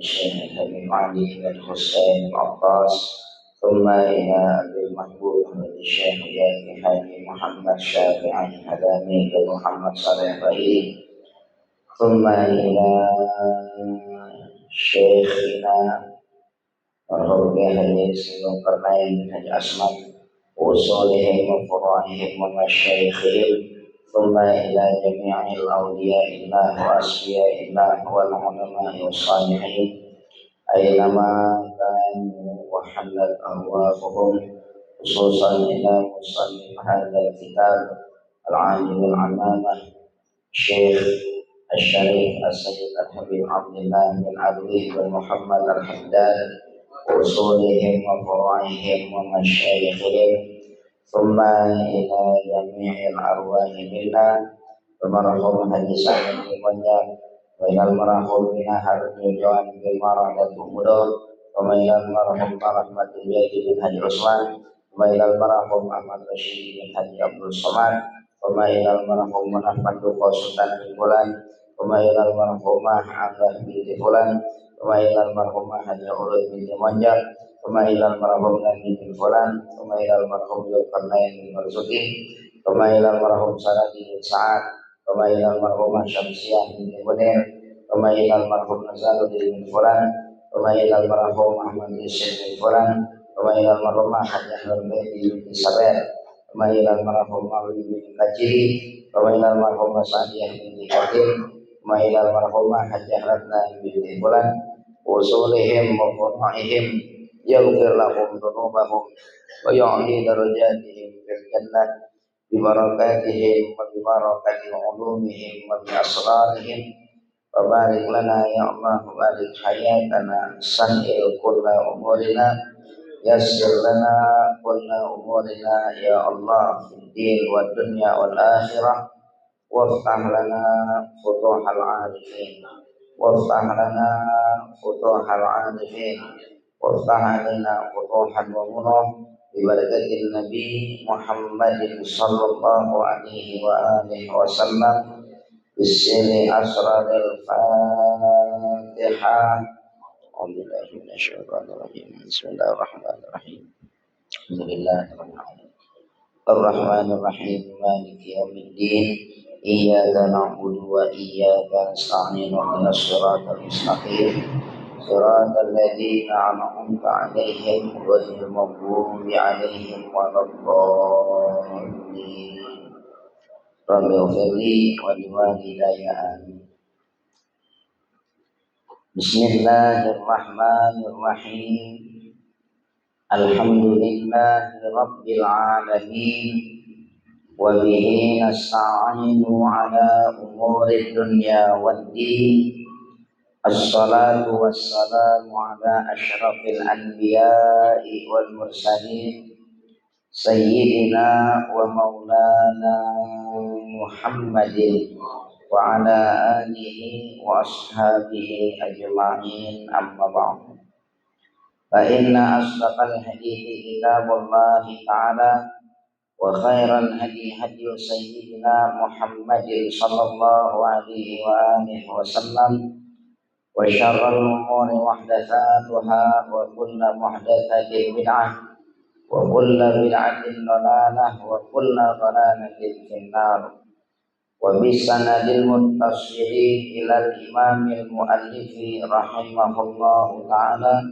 الشيخ الحبيب علي بن الحسين العباس، ثم إلى أبي المحبوب فضيلة الشيخ يحيى حاجي محمد شافعي حدامي بن محمد صالح بهي، ثم إلى شيخنا وربي حديث القرنين حج أسمد وأصولهم وفروعهم ومشايخهم، ثم إلى جميع الأولياء الله وأصفياء الله والعلماء والصالحين أينما كانوا وحلت أرواحهم، خصوصا إلى مصنف هذا الكتاب العالم العلامة الشيخ الشريف السيد الحبيب عبد الله بن عبده بن محمد الحداد وأصولهم وفروعهم ومشايخهم، ثم إلى جميع الأرواح منا المرحوم حجي Salim bin Banjar wa ilal marhum bin Harun Johan bin Maradat Umudur wa ilal marhum Rahmat bin Haji Usman wa ilal marhum Ahmad Rashid bin Haji Abdul Somad wa ilal marhum Ahmad Sultan bin Bulan wa ilal marhum Abdullah bin Fulan wa ilal marhum Haji Urud bin Banjar wa ilal marhum Nabi bin Fulan wa ilal marhum Zulkarnain bin Marzuki wa ilal marhum Saradi bin Sa'ad wa ilal marhum Syamsiyah bin Munir wa ilal marhum Nazaruddin bin Fulan wa ilal marhum Ahmad Yusuf bin Fulan wa ilal marhum Haji Ahmad bin Sabar wa ilal marhum Mawi bin Kajiri wa ilal marhum Sa'diyah bin Qadim wa ilal marhum Haji Ratna bin Fulan usulihim wa furu'ihim yaghfir lahum dhunubahum wa yu'li darajatihim fil jannah bibarakatihim wa bibarakati ulumihim wa bi asrarihim wa barik lana ya Allah wa barik hayatana sahil kulla umurina yassir lana kulla umurina ya Allah fid din wa dunya wal akhirah waftah lana futuhal arifin waftah lana futuhal arifin waftah lana futuhan wa munah bibarakatin Nabi Muhammadin sallallahu alaihi wa alihi wasallam bismillah asraril Fatihah. A'udzubillahi minasyaitonir rajim. Bismillahirrahmanirrahim. Alhamdulillahirabbil alamin. Ar-Rahmanir Rahim. Maliki yaumiddin. Iyyaka na'budu wa iyyaka nasta'in. Ihdinas siratal mustaqim. صراط الذين أنعمت عليهم غير المغضوب عليهم ولا الضالين رب اغفر لي ولوالدي آمين. Bismillahirrahmanirrahim. Alhamdulillahi rabbil alamin wa bihi nasta'inu ala umuri dunya waddin. Assalatu wassalamu ala asyrafil anbiya'i wal mursalin sayyidina wa maulana Muhammadin wa ala alihi wa ashabihi ajma'in amma ba'du. Fa inna asdaqal hadithi kitabullahi ta'ala wa khairal hadi hadi sayyidina Muhammadin sallallahu alaihi wa alihi wa sallam wa syarrul umuri muhdatsatuha wa kullu muhdatsatin bid'ah wa kullu bid'atin dhalalah wa kullu dhalalatin finnar. Wa bisanadil muttasili ilal imamil muallifi rahimahullahu ta'ala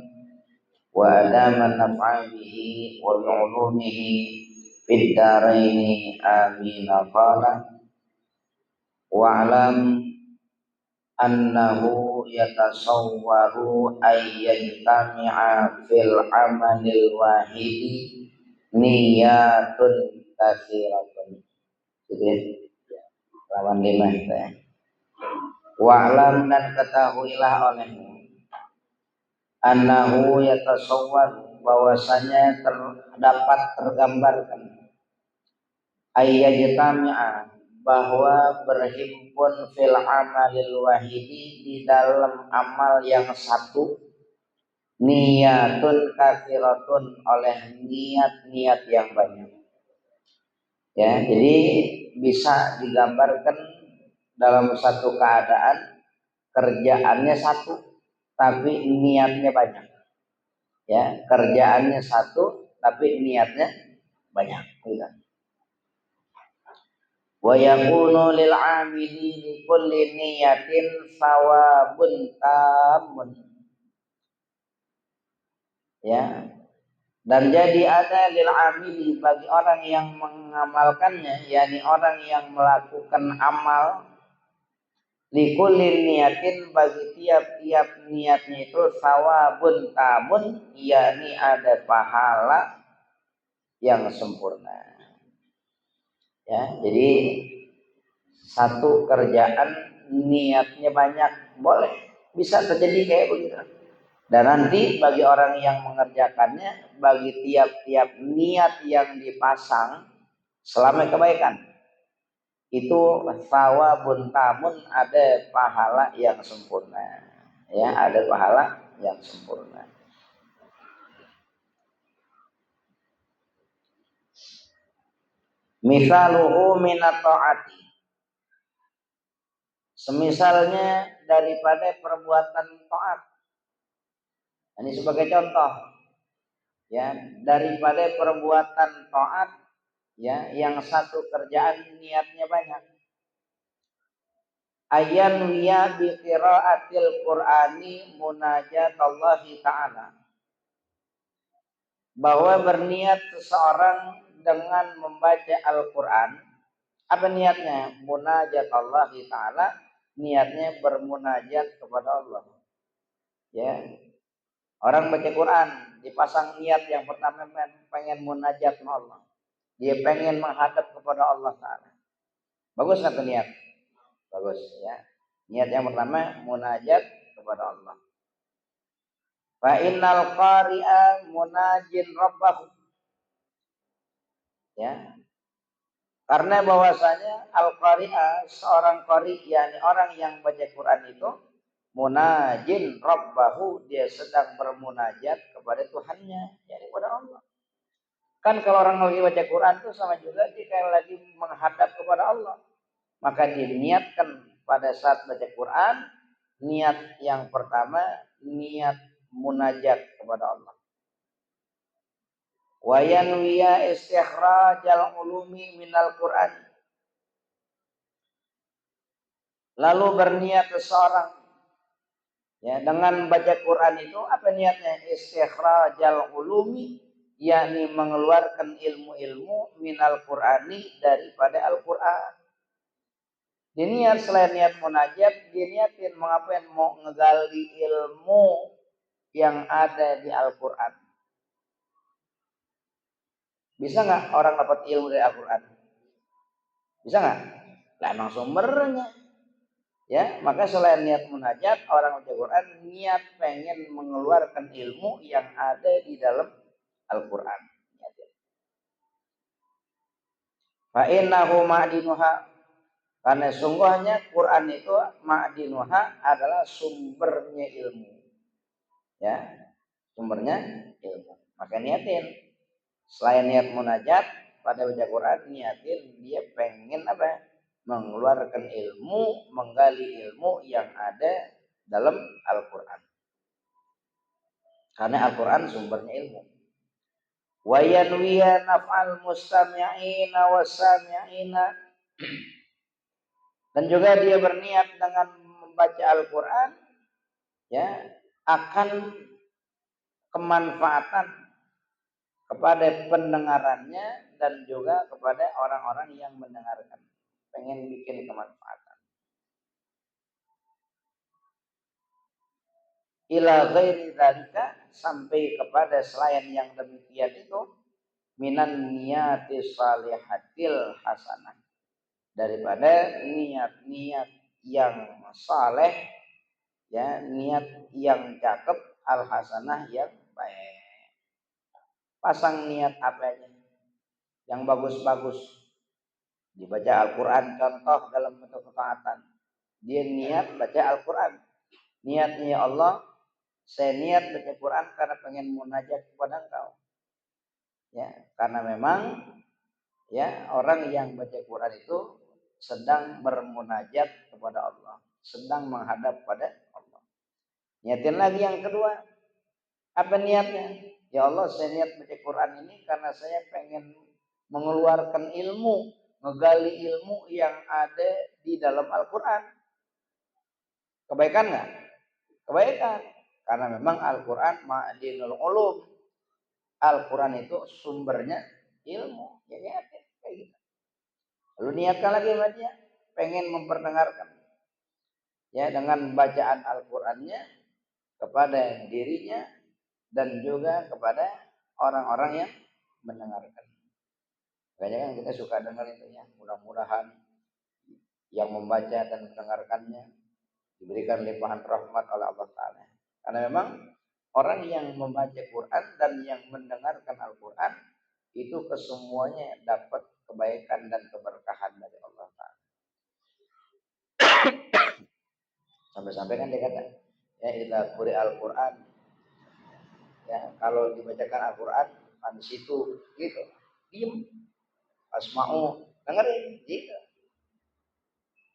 wa adama naf'abihi wa bi'ulumihi fid daraini amin. Qala wa alam annahu yatasawwaru ayyajtami'a fil amalil wahidi niyatun katsiratun. Jadi lawan 5 ya. Wa'lam dan ketahuilah olehmu annahu yatasawwar bahwasanya terdapat tergambarkan ayyajtami'a bahwa berhimpun fil amalil wahidi di dalam amal yang satu niyatun katsiratun oleh niat-niat yang banyak. Ya, jadi bisa digambarkan dalam satu keadaan kerjaannya satu tapi niatnya banyak. Ya, kerjaannya satu tapi niatnya banyak. Gitu. Wa yakunu lil 'amili li kulli niyatin sawabun tamun. Ya. Dan jadi ada lil 'amili bagi orang yang mengamalkannya, yakni orang yang melakukan amal likulin niatin bagi tiap-tiap niatnya itu sawabun tamun, yakni ada pahala yang sempurna. Ya, jadi satu kerjaan niatnya banyak boleh, bisa terjadi kayak begitu. Dan nanti bagi orang yang mengerjakannya, bagi tiap-tiap niat yang dipasang selama kebaikan itu sawabun tamun, ada pahala yang sempurna. Ya, ada pahala yang sempurna. Misaluhu minat ta'ati, semisalnya daripada perbuatan taat. Ini sebagai contoh ya, daripada perbuatan taat ya, yang satu kerjaan niatnya banyak. Ayan wiya bi qiraatil Qur'ani munajat Allah Ta'ala, bahwa berniat seseorang dengan membaca Al-Quran. Apa niatnya? Munajat Allah Ta'ala, niatnya bermunajat kepada Allah. Ya, orang baca Quran dipasang niat yang pertama pengen munajat sama Allah. Dia pengen menghadap kepada Allah Ta'ala. Bagus nggak tuh niat? Bagus ya. Niat yang pertama munajat kepada Allah. Fa innal qari'a munajin rabbahu. Ya. Karena bahwasanya al-qari'a, seorang qari, yakni orang yang baca Quran itu munajin rabbahu, dia sedang bermunajat kepada Tuhannya, yakni kepada Allah. Kan kalau orang lagi baca Quran itu sama juga dia kayak lagi menghadap kepada Allah. Maka diniatkan pada saat baca Quran, niat yang pertama niat munajat kepada Allah. Wa yanwiya istikhrajal ulumi minal Quran. Lalu berniat seseorang ya dengan baca Quran itu, apa niatnya? Istikhrajal ulumi, yakni mengeluarkan ilmu-ilmu minal Qurani, daripada Al-Quran. Diniat selain niat munajat, diniatin mengapain? Mau ngegali ilmu yang ada di Al-Quran. Bisa nggak orang dapat ilmu dari Al-Quran? Bisa nggak? Lah emang sumbernya. Ya, maka selain niat munajat, orang baca Quran niat pengen mengeluarkan ilmu yang ada di dalam Al-Quran. Fa innahu ma'dinuha, karena sungguhnya Quran itu ma'dinuha adalah sumbernya ilmu. Ya, sumbernya ilmu. Maka niatin selain niat munajat pada baca Quran, niatin dia pengen apa? Mengeluarkan ilmu, menggali ilmu yang ada dalam Al-Quran. Karena Al-Quran sumbernya ilmu. Wa yanwiya naf'al mustami'ina wasami'ina, dan juga dia berniat dengan membaca Al-Quran ya, akan kemanfaatan kepada pendengarannya dan juga kepada orang-orang yang mendengarkan. Pengen bikin kemanfaatan. Ila ghairi dzalika, sampai kepada selain yang demikian itu, minan niyati salihatil hasanah, daripada niat-niat yang saleh ya, niat yang cakep, al hasanah yang baik. Pasang niat apa aja yang bagus-bagus. Dibaca Al-Quran, contoh dalam bentuk ketaatan. Dia niat baca Al-Quran. Niatnya ya Allah, saya niat baca Quran karena pengen munajat kepada Engkau. Ya, karena memang ya orang yang baca Quran itu sedang bermunajat kepada Allah, sedang menghadap pada Allah. Niatin lagi yang kedua. Apa niatnya? Ya Allah, saya niat baca Quran ini karena saya pengen mengeluarkan ilmu, menggali ilmu yang ada di dalam Al-Quran. Kebaikan nggak? Kebaikan. Karena memang Al-Quran ma'adinul ulum. Al-Quran itu sumbernya ilmu. Ya niatin kayak gitu. Lalu niatkan lagi sama dia, pengen memperdengarkan ya dengan bacaan Al-Qurannya kepada dirinya dan juga kepada orang-orang yang mendengarkan. Makanya kan kita suka dengar itu ya, mudah-mudahan yang membaca dan mendengarkannya diberikan limpahan rahmat oleh Allah Ta'ala. Karena memang orang yang membaca Quran dan yang mendengarkan Al-Quran itu kesemuanya dapat kebaikan dan keberkahan dari Allah Ta'ala. Sampai-sampai kan dia kata, ya idza quri Al-Quran, ya kalau dibacakan Al-Quran di situ gitu, diem, asma'u, dengerin, gitu.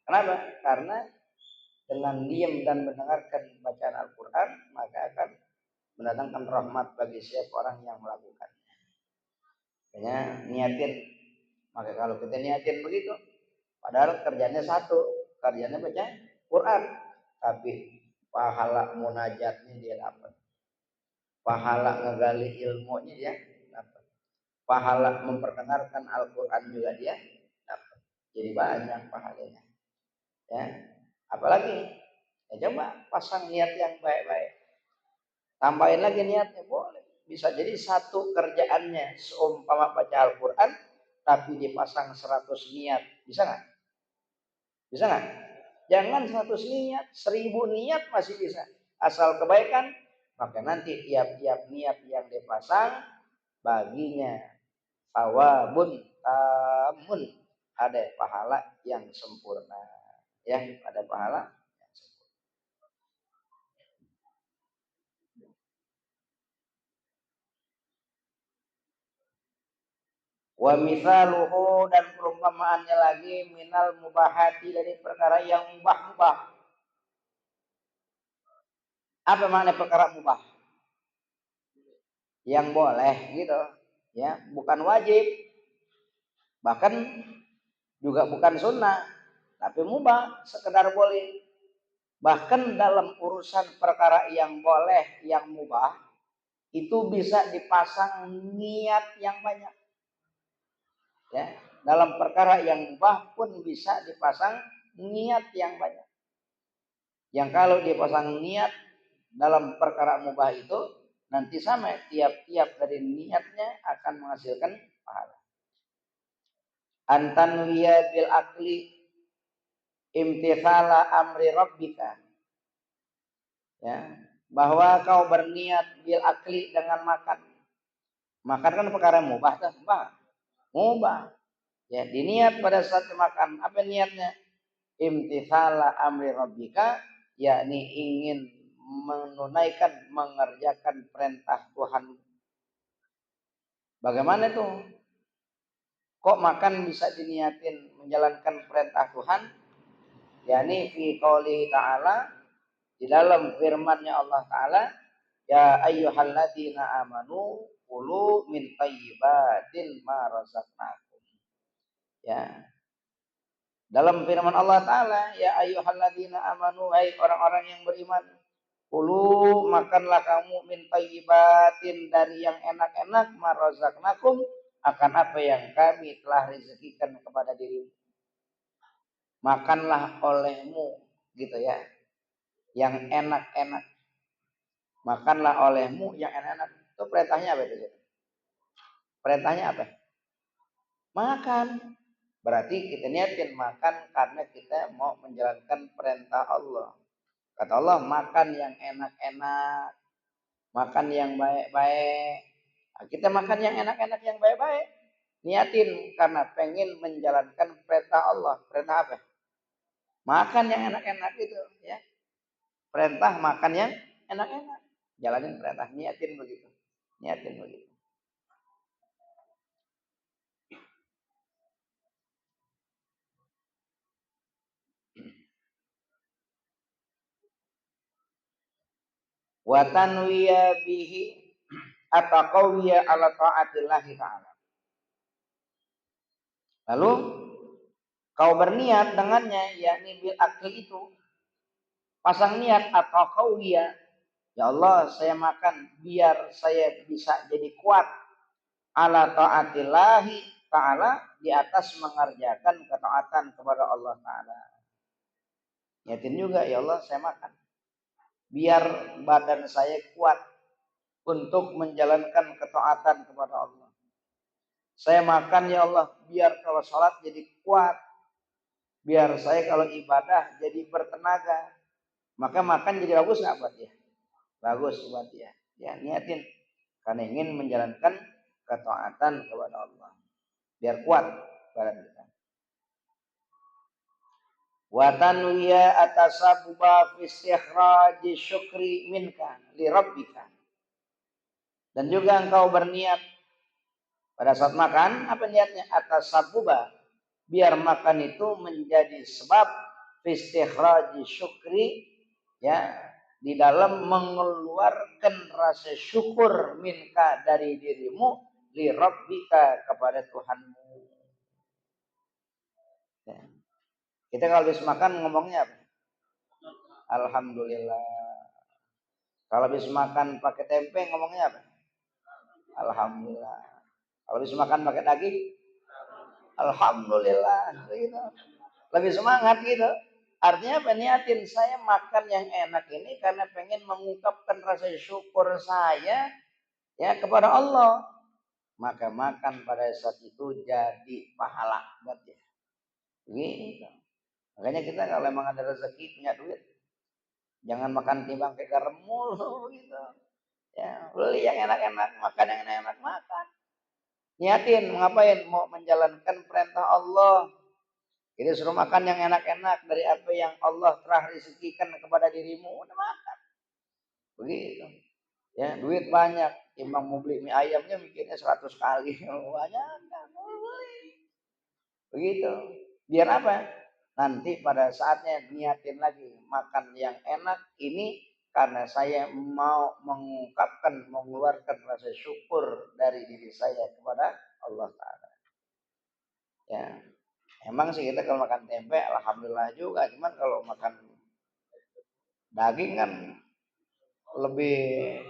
Kenapa? Karena dengan diam dan mendengarkan bacaan Al-Quran maka akan mendatangkan rahmat bagi setiap orang yang melakukannya. Makanya niatin. Maka kalau kita niatin begitu, padahal kerjanya satu, kerjanya baca Quran, tapi pahala munajatnya dia dapat, pahala ngegali ilmunya dia dapat, pahala memperdengarkan Al-Quran juga dia dapat. Jadi banyak pahalanya. Ya, apalagi ya coba pasang niat yang baik-baik. Tambahin lagi niatnya boleh. Bisa jadi satu kerjaannya seumpama baca Al-Quran tapi dipasang 100 niat. Bisa nggak? Bisa nggak? Jangan 100 niat, 1000 niat masih bisa. Asal kebaikan, maka nanti tiap-tiap niat yang dipasang baginya thawabun tamun, ada pahala yang sempurna. Ya, ada pahala. Wa misaluhu, dan perumpamaannya lagi minal mubahati, dari perkara yang mubah-mubah. Apa makna perkara mubah? Yang boleh gitu, ya, bukan wajib, bahkan juga bukan sunnah, tapi mubah, sekedar boleh. Bahkan dalam urusan perkara yang boleh, yang mubah, itu bisa dipasang niat yang banyak. Ya, dalam perkara yang mubah pun bisa dipasang niat yang banyak. Yang kalau dipasang niat dalam perkara mubah itu nanti sama, tiap-tiap dari niatnya akan menghasilkan pahala. Antanwiya bil akli imtithala amri rabbika. Ya, bahwa kau berniat bil akli dengan makan. Makan kan perkara mubah, mubah. Mubah. Ya, diniat pada saat makan. Apa niatnya? Imtithala amri rabbika, yakni ingin menunaikan, mengerjakan perintah Tuhan. Bagaimana itu? Kok makan bisa diniatin menjalankan perintah Tuhan? Yakni fi qouli ta'ala, di dalam firman-Nya Allah Ta'ala, ya ayyuhalladzina amanu kulu min thayyibatin ma razaqnakum. Ya. Dalam firman Allah Ta'ala, ya ayyuhalladzina amanu, hai orang-orang yang beriman, kulu, makanlah kamu min thayyibatin, dari yang enak-enak, ma razaqnakum, akan apa yang kami telah rezekikan kepada dirimu. Makanlah olehmu, gitu ya, yang enak-enak. Makanlah olehmu yang enak-enak. Itu perintahnya apa itu? Perintahnya apa? Makan. Berarti kita niatin makan karena kita mau menjalankan perintah Allah. Kata Allah, makan yang enak-enak, makan yang baik-baik. Nah, kita makan yang enak-enak, yang baik-baik. Niatin karena pengen menjalankan perintah Allah. Perintah apa? Makan yang enak-enak itu, ya. Perintah makan yang enak-enak. Jalanin perintah, niatin begitu. Niatin begitu. wa tanwiya bihi ataqawwiya ala ta'atillahi ta'ala. Lalu kau berniat dengannya, yakni bil akli itu, pasang niat atau qawwiya, ya Allah saya makan biar saya bisa jadi kuat ala ta'atillahi ta'ala, di atas mengerjakan ketaatan kepada Allah Ta'ala. Niatin juga, ya Allah saya makan biar badan saya kuat untuk menjalankan ketaatan kepada Allah. Saya makan ya Allah biar kalau sholat jadi kuat, biar saya kalau ibadah jadi bertenaga. Maka makan jadi bagus nggak buat dia? Bagus buat dia. Ya niatin karena ingin menjalankan ketaatan kepada Allah biar kuat badan kita. Wa tanwiya atasabuba fi istikhraji syukri minka li rabbika. Dan juga engkau berniat pada saat makan, apa niatnya? Atasabuba, biar makan itu menjadi sebab fi istikhraji syukri, ya, di dalam mengeluarkan rasa syukur minka dari dirimu li rabbika kepada Tuhanmu. Ya. Kita kalau habis makan ngomongnya apa? Alhamdulillah. Kalau habis makan pakai tempe ngomongnya apa? Alhamdulillah. Kalau habis makan pakai daging, alhamdulillah. Gitu. Lebih semangat gitu. Artinya apa? Niatin saya makan yang enak ini karena pengen mengungkapkan rasa syukur saya ya kepada Allah. Maka makan pada saat itu jadi pahala buat dia. Gitu. Makanya kita kalau memang ada rezeki punya duit, jangan makan timbang kayak garam mulu gitu. Ya, beli yang enak-enak, makan yang enak-enak, makan. Niatin ngapain? Mau menjalankan perintah Allah. Jadi suruh makan yang enak-enak dari apa yang Allah telah rezekikan kepada dirimu, udah makan. Begitu. Ya, duit banyak, timbang mau beli mie ayamnya mikirnya 100 kali. Banyak kan, beli. Begitu. Biar apa? Nanti pada saatnya niatin lagi makan yang enak ini karena saya mau mengungkapkan, mengeluarkan rasa syukur dari diri saya kepada Allah Ta'ala. Ya, emang sih kita kalau makan tempe, alhamdulillah juga. Cuman kalau makan daging kan lebih,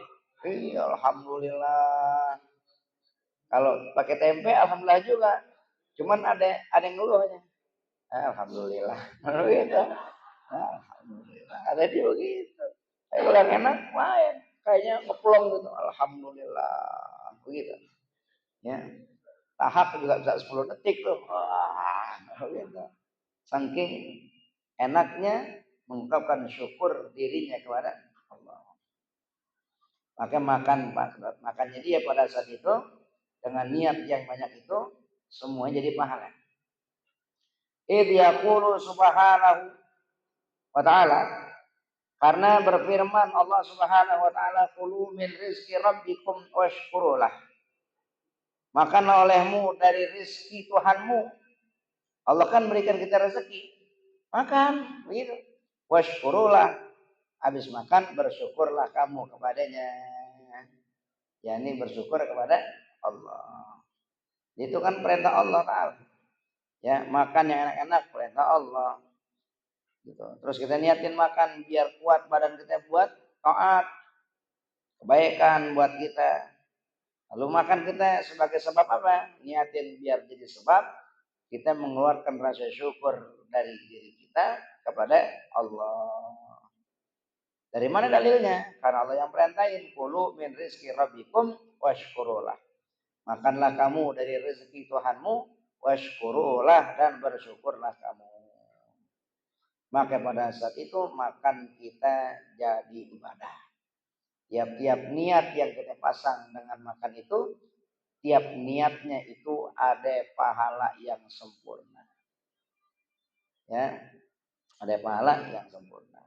alhamdulillah. Kalau pakai tempe, alhamdulillah juga. Cuman ada yang ngeluhnya. Alhamdulillah. Gitu. Alhamdulillah. Ada juga gitu. Kalau yang enak, main. Kayaknya ngeplong gitu. Alhamdulillah. Begitu. Ya. Tahap juga bisa 10 detik tuh. Gitu. Saking enaknya mengungkapkan syukur dirinya kepada Allah. Maka makannya dia pada saat itu dengan niat yang banyak itu semuanya jadi pahala. Idh yaqulu subhanahu wa ta'ala, karena berfirman Allah Subhanahu wa taala, kulu min rizki rabbikum washkurulah. Makanlah olehmu dari rizki Tuhanmu. Allah kan berikan kita rezeki. Makan, begitu. Washkurulah. Habis makan bersyukurlah kamu kepadanya. Ya, ini bersyukur kepada Allah. Itu kan perintah Allah Ta'ala. Ya, makan yang enak-enak perintah Allah. Gitu. Terus kita niatin makan biar kuat badan kita buat taat, kebaikan buat kita. Lalu makan kita sebagai sebab apa? Niatin biar jadi sebab kita mengeluarkan rasa syukur dari diri kita kepada Allah. Dari mana dalilnya? Karena Allah yang perintahin, kulu min rizki rabbikum washkurulah. Makanlah kamu dari rezeki Tuhanmu, washkurulah, dan bersyukurlah kamu. Maka pada saat itu makan kita jadi ibadah. Tiap-tiap niat yang kita pasang dengan makan itu, tiap niatnya itu ada pahala yang sempurna. Ya, ada pahala yang sempurna.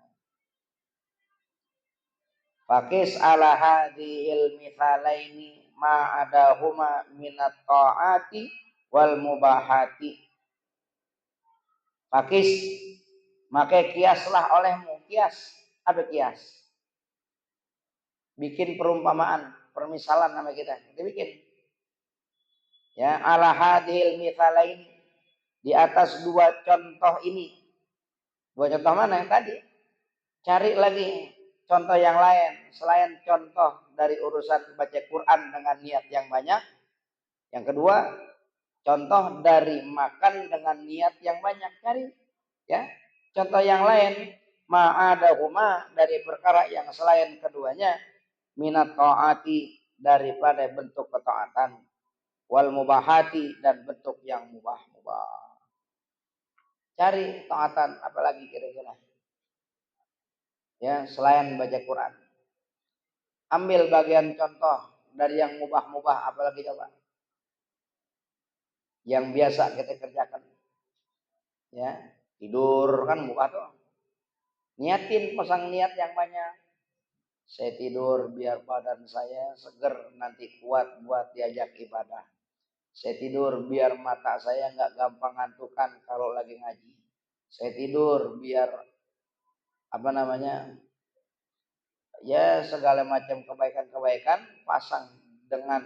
Fakis ala hadhil mithalaini ma adahuma minat ta'ati wal mubahati. Fakis, maka kiaslah olehmu. Kias, apa kias? bikin perumpamaan, permisalan nama kita bikin. Ya, ala hadhil mithalain, di atas dua contoh ini. Dua contoh mana yang tadi? Cari lagi contoh yang lain selain contoh dari urusan baca Quran dengan niat yang banyak. Yang kedua, contoh dari makan dengan niat yang banyak. Cari ya contoh yang lain, ma'adahuma, dari perkara yang selain keduanya, minat taati, daripada bentuk ketaatan, wal mubahati, dan bentuk yang mubah-mubah. Cari taatan apalagi kira-kira ya selain baca Quran. Ambil bagian contoh dari yang mubah-mubah, apalagi coba yang biasa kita kerjakan. Ya, tidur kan mubah tuh. Niatin, pasang niat yang banyak. Saya tidur biar badan saya seger, nanti kuat buat diajak ibadah. Saya tidur biar mata saya nggak gampang ngantukan kalau lagi ngaji. Saya tidur biar ya segala macam kebaikan-kebaikan pasang dengan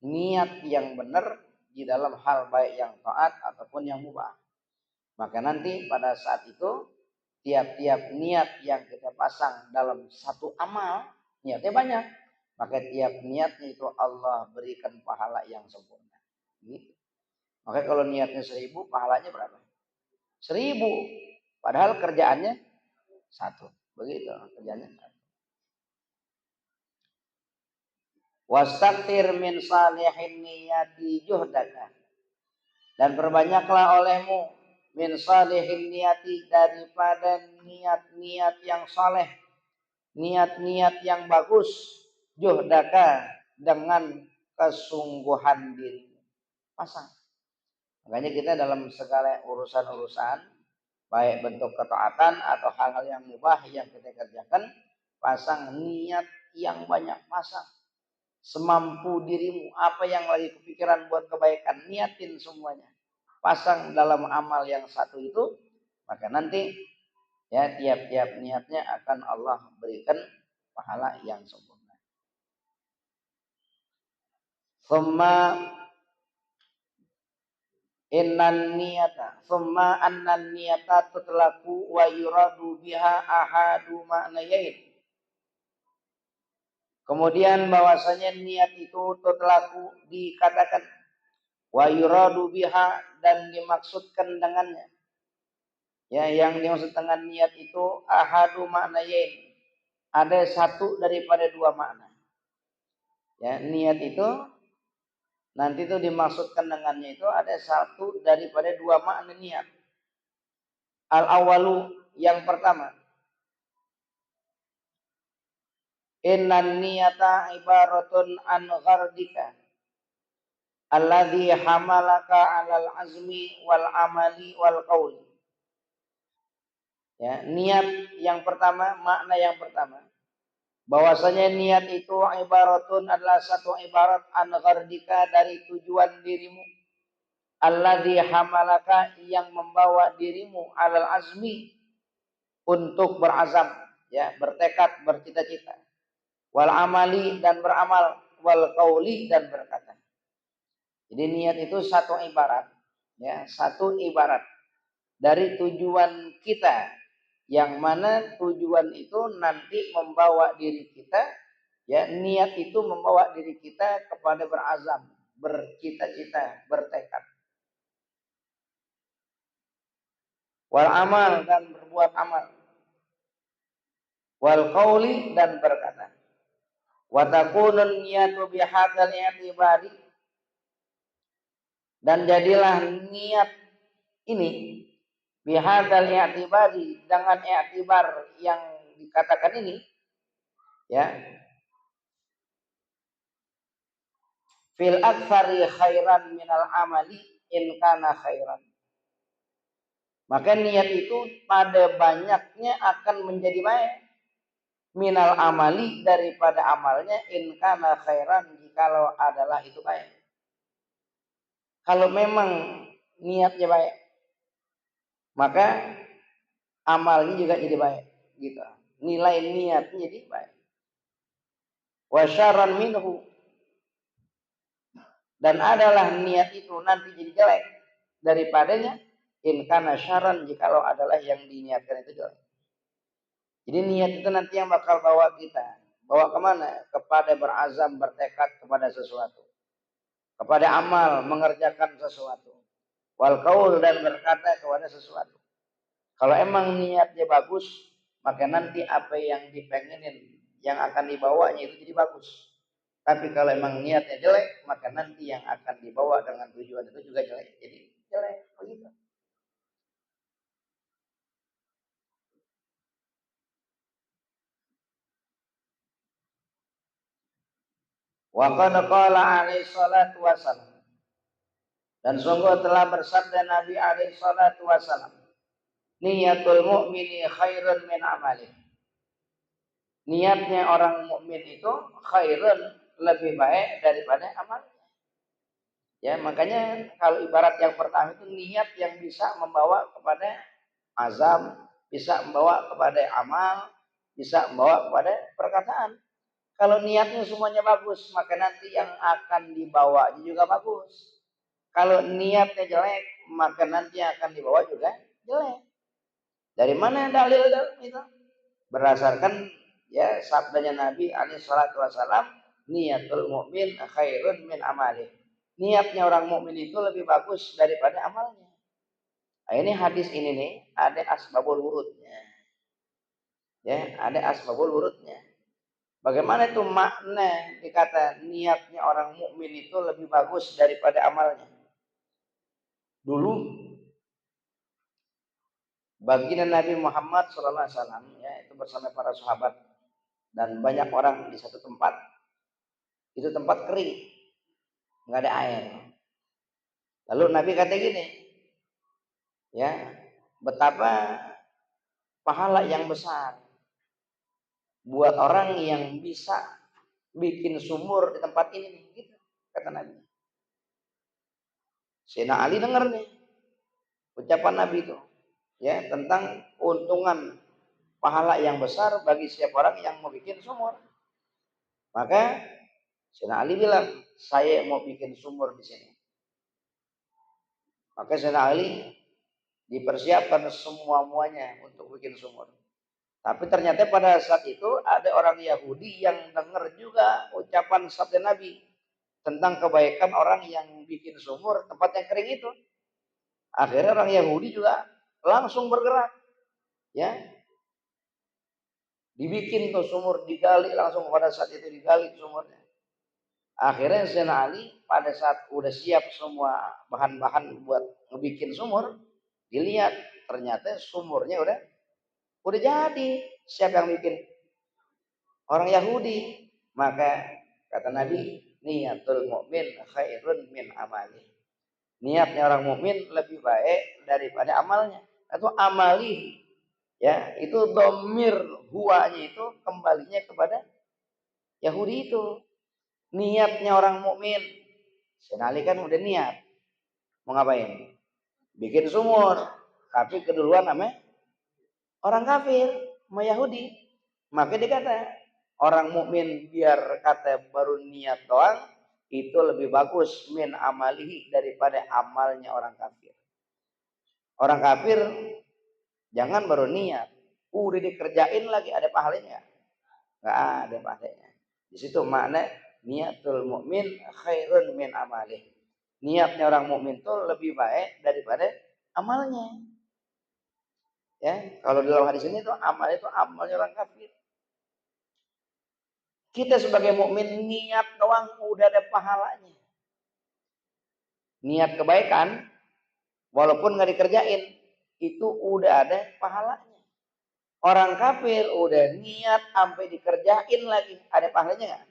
niat yang benar di dalam hal baik yang taat ataupun yang mubah. Maka nanti pada saat itu tiap-tiap niat yang kita pasang dalam satu amal, niatnya banyak, maka tiap niatnya itu Allah berikan pahala yang sempurna. Gitu. Maka kalau niatnya 1000, pahalanya berapa? 1000. Padahal kerjaannya 1. Begitu kerjaannya 1. Wastaktir min salihin niyati juhdaka, dan perbanyaklah olehmu min salihin niyati, daripada niat-niat yang saleh, niat-niat yang bagus, juhdaka, dengan kesungguhan diri. Pasang. Makanya kita dalam segala urusan-urusan, baik bentuk ketaatan atau hal-hal yang mubah yang kita kerjakan, pasang niat yang banyak, pasang. Semampu dirimu, apa yang lagi kepikiran buat kebaikan, niatin semuanya. Pasang dalam amal yang satu itu, maka nanti ya tiap-tiap niatnya akan Allah berikan pahala yang sempurna. Summa annan niyata tutlaqu wa yuradu biha ahadu ma'nayain. Kemudian bahwasanya niat itu tutlaqu, dikatakan, wa yuradu biha, dan dimaksudkan dengannya. Ya, yang dimaksud dengan niat itu ahadu ma'nayain, ada satu daripada dua makna. Ya, niat itu nanti itu dimaksudkan dengannya itu ada satu daripada dua makna niat. Al-awalu, yang pertama, innan niyata ibaratun an ghardika alladhi hamalaka alal azmi wal amali wal qawli. Ya, niat yang pertama, makna yang pertama, bahwasanya niat itu ibaratun, adalah satu ibarat, an ghardika, dari tujuan dirimu, alladhi hamalaka, yang membawa dirimu, alal azmi, untuk berazam, ya, bertekad, bercita-cita, wal amali, dan beramal, wal qauli, dan berkata. Jadi niat itu satu ibarat, ya, satu ibarat dari tujuan kita, yang mana tujuan itu nanti membawa diri kita, ya, niat itu membawa diri kita kepada berazam, bercita-cita, bertekad. Wal amal, dan berbuat amal. Wal qauli, dan berkata. Wa takunun niyatu bihadzal i'tibari, dan jadilah niat ini bihadzal i'tibari, dengan i'tibar yang dikatakan ini, ya, fil aktsari khairan minal amali in kana khairan. Maka niat itu pada banyaknya akan menjadi baik, minal amali, daripada amalnya, in kana khairan, jikalau adalah itu baik. Kalau memang niatnya baik, maka amalnya juga jadi baik, gitu. Nilai niatnya jadi baik. wa syarran minhu, dan adalah niat itu nanti jadi jelek daripadanya, in kana syarran, jikalau adalah yang diniatkan itu jelek. Jadi niat itu nanti yang bakal bawa kita, bawa kemana? Kepada berazam, bertekad kepada sesuatu, kepada amal, mengerjakan sesuatu, wal qaul, dan berkata kepada sesuatu. Kalau emang niatnya bagus, maka nanti apa yang dipengenin, yang akan dibawanya itu jadi bagus. Tapi kalau emang niatnya jelek, maka nanti yang akan dibawa dengan tujuan itu juga jelek. Jadi jelek, begitu. Wa qad qala alaihi salatu wasallam, dan sungguh telah bersabda Nabi alaihi salatu wasallam, niyatul mu'mini khairun min amalih. Niatnya orang mukmin itu khairun, lebih baik daripada amalnya. Ya, makanya kalau ibarat yang pertama itu niat yang bisa membawa kepada azam, bisa membawa kepada amal, bisa membawa kepada perkataan. Kalau niatnya semuanya bagus, maka nanti yang akan dibawa juga bagus. Kalau niatnya jelek, maka nanti yang akan dibawa juga jelek. Dari mana dalil itu? Berdasarkan ya sabdanya Nabi alaihi salatu wasallam, niatul mukmin khairun min amalih. Niatnya orang mukmin itu lebih bagus daripada amalnya. Nah, ini hadis ini nih ada asbabul wurudnya. Ya, ada asbabul wurudnya. Bagaimana itu makna dikata niatnya orang mukmin itu lebih bagus daripada amalnya? Dulu baginda Nabi Muhammad SAW ya itu bersama para sahabat dan banyak orang di satu tempat. Itu tempat kering, nggak ada air. Lalu Nabi kata gini, ya betapa pahala yang besar buat orang yang bisa bikin sumur di tempat ini, gitu kata Nabi. Sayyidina Ali dengar nih ucapan Nabi itu, ya tentang keuntungan pahala yang besar bagi setiap orang yang mau bikin sumur. Maka Sayyidina Ali bilang, saya mau bikin sumur di sini. Maka Sayyidina Ali dipersiapkan semua-muanya untuk bikin sumur. Tapi ternyata pada saat itu ada orang Yahudi yang dengar juga ucapan sabda Nabi tentang kebaikan orang yang bikin sumur tempat yang kering itu. Akhirnya orang Yahudi juga langsung bergerak, ya dibikin tuh sumur, digali langsung pada saat itu digali sumurnya. Akhirnya Sayyidina Ali pada saat udah siap semua bahan-bahan buat ngebikin sumur, dilihat ternyata sumurnya udah jadi. Siapa yang bikin? Orang Yahudi. Maka kata Nabi, niatul mukmin khairun min amali. Niatnya orang mukmin lebih baik daripada amalnya. Atau amali, ya itu domir huwanya itu kembalinya kepada Yahudi itu. Niatnya orang mukmin, sekali kan udah niat mau ngapain? Bikin sumur. Tapi keduluan namanya orang kafir, sama Yahudi. Maka dia kata orang mukmin biar kata baru niat doang itu lebih bagus min amalihi daripada amalnya orang kafir. Orang kafir jangan baru niat, udah dikerjain lagi ada pahalanya? Nggak ada pahalanya. Di situ makna niatul mukmin khairun min amalih. Niatnya orang mukmin itu lebih baik daripada amalnya. Ya, kalau dalam hadis ini tuh amal itu amalnya orang kafir. Kita sebagai mukmin niat doang udah ada pahalanya. Niat kebaikan walaupun nggak dikerjain itu udah ada pahalanya. Orang kafir udah niat sampai dikerjain lagi ada pahalanya nggak?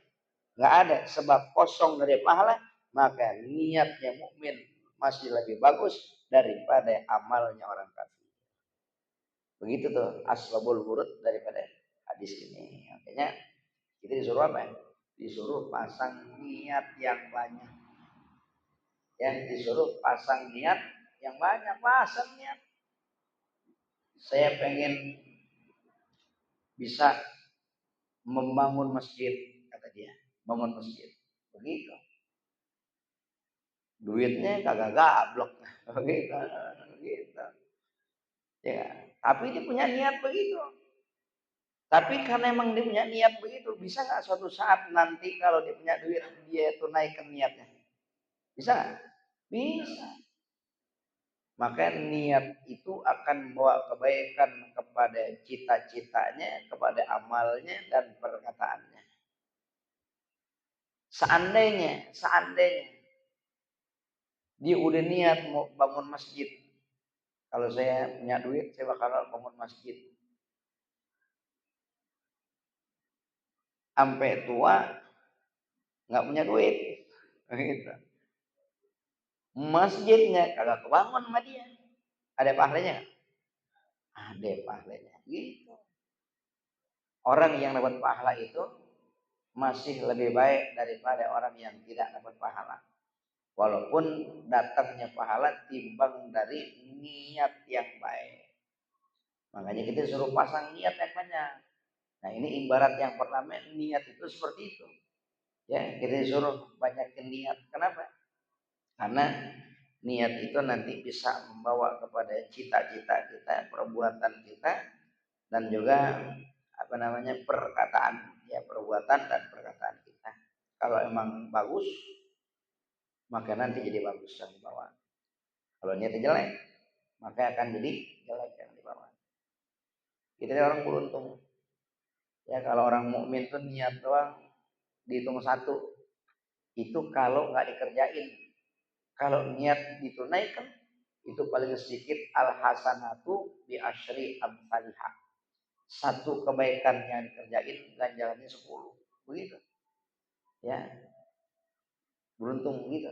Nggak ada, sebab kosong dari pahala. Maka niatnya mukmin masih lebih bagus daripada amalnya orang kafir. Begitu tuh asbabul wurud daripada hadis ini. Makanya kita disuruh apa? Disuruh pasang niat yang banyak. Ya, disuruh pasang niat yang banyak. Pasang niat. Saya pengen bisa membangun masjid. dia, bangun masjid. Begitu. Duitnya kagak gablok. Begitu. Begitu. Ya, tapi dia punya niat begitu. Tapi karena emang dia punya niat begitu, bisa nggak suatu saat nanti kalau dia punya duit dia tunaikan niatnya? Bisa nggak? Bisa. Maka niat itu akan membawa kebaikan kepada cita-citanya, kepada amalnya dan perkataannya. Seandainya dia udah niat mau bangun masjid. Kalau saya punya duit, saya bakal bangun masjid. Sampai tua nggak punya duit. Gitu. Masjidnya kagak kebangun sama dia. Ada pahalanya? Ada pahalanya. Gitu. Orang yang dapat pahala itu masih lebih baik daripada orang yang tidak dapat pahala. Walaupun datangnya pahala timbang dari niat yang baik. Makanya kita suruh pasang niat yang banyak. Nah ini ibarat yang pertama, niat itu seperti itu. Ya, kita suruh banyakin niat. Kenapa? Karena niat itu nanti bisa membawa kepada cita-cita kita, perbuatan kita, dan juga perkataan, ya perbuatan dan perkataan kita. Kalau emang bagus, maka nanti jadi bagus yang dibawa. Kalau niatnya jelek, maka akan jadi jelek yang dibawa. Kita orang beruntung. Ya kalau orang mukmin tuh niat doang dihitung satu. Itu kalau nggak dikerjain. Kalau niat ditunaikan, itu paling sedikit al-hasanatu bi asyri amsalihah. Satu kebaikan yang dikerjain ganjarannya 10. Begitu. Ya. Beruntung gitu.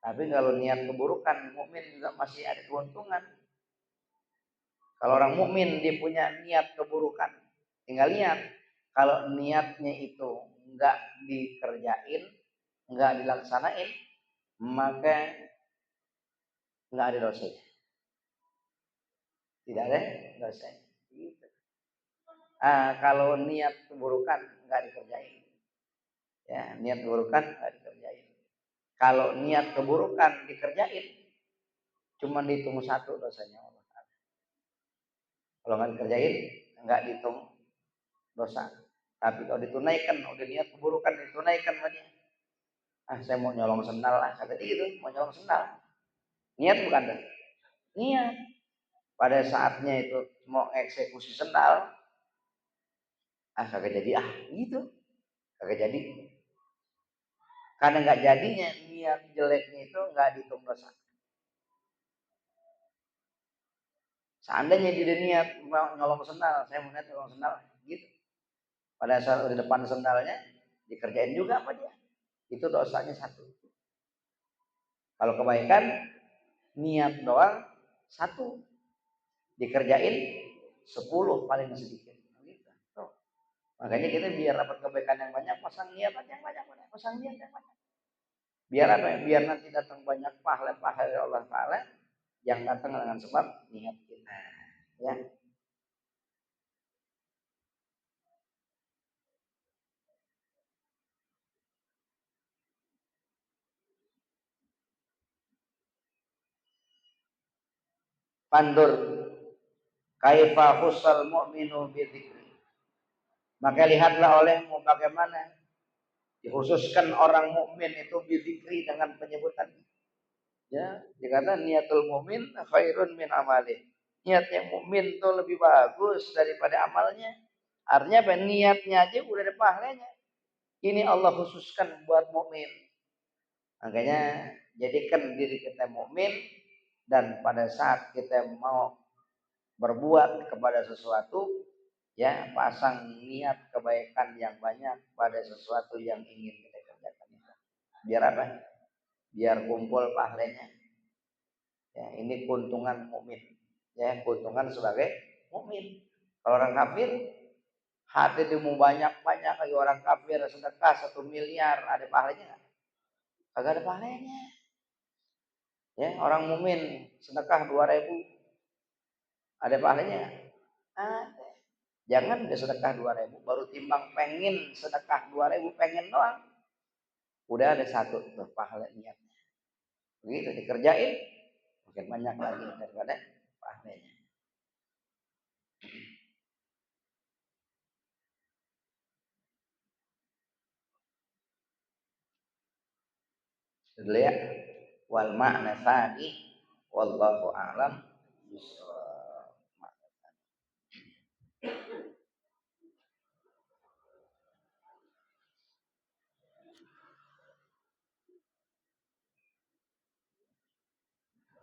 Tapi kalau niat keburukan, mukmin juga masih ada keuntungan. Kalau orang mukmin dia punya niat keburukan, tinggal niat. Kalau niatnya itu enggak dikerjain, enggak dilaksanain, maka enggak ada dosa. Tidak ada dosa. Gitu. Kalau niat keburukan enggak dikerjain, ya niat keburukan enggak dikerjain. Kalau niat keburukan dikerjain, cuma dihitung satu dosanya Allah. Kalau nggak dikerjain, nggak dihitung dosa. Tapi kalau ditunaikan, udah niat keburukan ditunaikan sama dia. Saya mau nyolong sendal lah, kata dia gitu, mau nyolong sendal. Niat bukan dah? Niat. Pada saatnya itu mau eksekusi sendal, kagak jadi gitu, kagak jadi. Karena nggak jadinya niat jeleknya itu nggak dihitung dosa. Seandainya dia niat mau nyolong sendal, saya mau niat nyolong sendal, gitu. Pada saat di depan sendalnya dikerjain juga apa dia? Itu dosanya satu. Kalau kebaikan niat doang satu, dikerjain 10 paling sedikit. Gitu. Makanya kita biar dapat kebaikan yang banyak, pasang niat yang banyak, pasang niat yang banyak. Biar apa? Biar nanti datang banyak pahala-pahala Allah Taala yang datang dengan sebab niat kita. Ya. Pandur kaifa khusal mu'minu bidzikri. Maka lihatlah olehmu bagaimana dikhususkan orang mukmin itu bidzikri dengan penyebutan. Ya, dikata niatul mukmin khairun min amali. Niatnya mukmin itu lebih bagus daripada amalnya. Artinya apa? Niatnya aja udah ada pahalanya. Ini Allah khususkan buat mukmin. Makanya jadikan diri kita mukmin dan pada saat kita mau berbuat kepada sesuatu, ya pasang niat kebaikan yang banyak pada sesuatu yang ingin kita kerjakan itu. Biar apa? Biar kumpul pahalanya. Ya, ini keuntungan mukmin. Ya, keuntungan sebagai mukmin. Kalau orang kafir, hati dia mau banyak-banyak lagi orang kafir sedekah 1 miliar, ada pahalanya nggak? Kagak ada pahalanya. Ya, orang mukmin sedekah 2.000, ada pahalanya nggak? Ada. Jangan udah sedekah 2.000 baru timbang pengen sedekah 2.000 pengen doang. Udah ada satu tuh pahala niat. Begitu dikerjain makin banyak lagi daripada pahalanya. Dulu ya. Wal makna tsani wallahu a'lam.